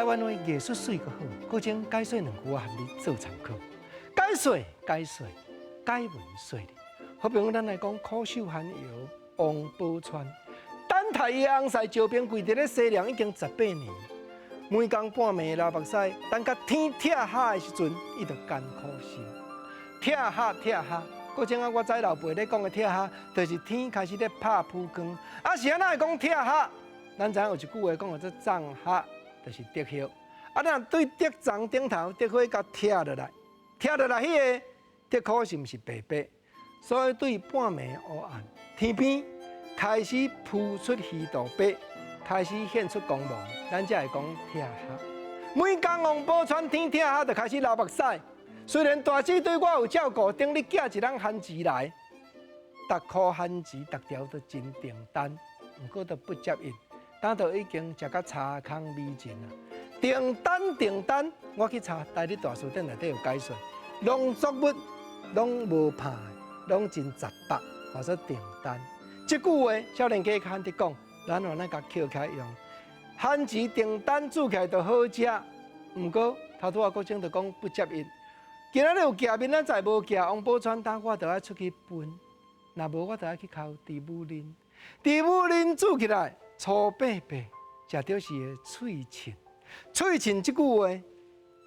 台湾的艺术水阁好，搁请解说两句含你做参考。解说，解文说理。好比讲，咱来讲苦守寒窑王宝钏，等待伊红婿招兵跪伫咧西凉已经18年，每工半暝流目屎，等甲天拆下的时阵，伊就艰苦心。拆下，搁种我知老爸咧讲的拆下，就是天开始咧拍蒲光。啊是安怎会讲拆下？咱知影有一句话讲做藏下，就是竹叶。啊，咱对竹丛顶头竹火甲拆落来，迄个竹壳是毋是白白？所以对半暝黑暗，天边开始铺出鱼肚白，开始现出光芒，咱才会讲拆下。每工王宝钏天拆下就开始流目屎。虽然大姐对我有照顾，等你寄一人番薯来，逐颗番薯逐条都真订单，不过都不接应。等到已经食到茶空味尽啊！订单，我去查台里大书店内底有解说，农作物拢无怕，拢真杂白，或者订单。这句话少年家肯定讲，咱往那甲捡起来用。番薯订单煮起来就好食，不过头拄仔国政就讲不接应。今仔日有夹面，咱再无夹，王宝钏打我就要出去分，若无我就要去靠猪母奶。猪母奶煮起来。粗白白，食到是个脆芹。脆芹这句话，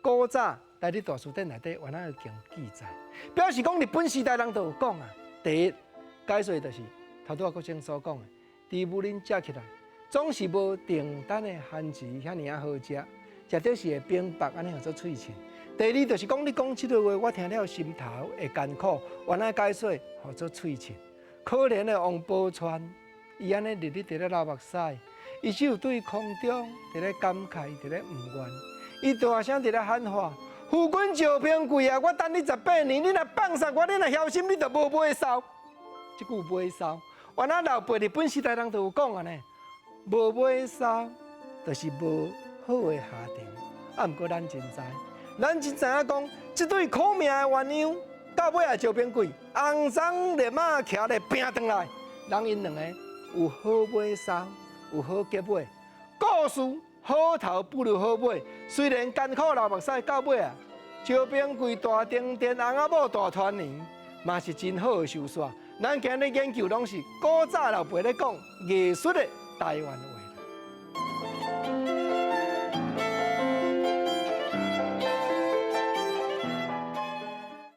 古早在你大书店内底原来有经记载，表示讲日本时代人都有讲啊。第一，解说就是头拄仔国政所讲的，猪母奶食起来总是无订单的番薯遐尔好食，食到是会冰白安尼叫做脆芹。第二就是讲你讲这个话，我听了心头会艰苦，原来解说叫做脆芹。可怜的王宝钏。伊安尼日日伫咧流目屎，伊只有对空中伫咧感慨，伫咧唔愿。伊大声伫咧喊话：“夫君招兵贵啊！我等你18年，你若放杀我，你若小心，你就无尾梢。”即句尾梢，原来老爸日本时代人都有讲啊呢，无尾梢就是无好的下场。啊，毋过咱真知影讲，即对苦命的鸳鸯，到尾也招兵贵，红裳烈马骑咧拼转来，人因两个。有好尾梢，有好结尾。故事好头不如好尾。虽然艰苦流目屎，到尾啊，招兵贵大丁店，翁仔某大团圆，嘛是真好的收煞。咱今日研究拢是古早老辈咧讲艺术的台湾话。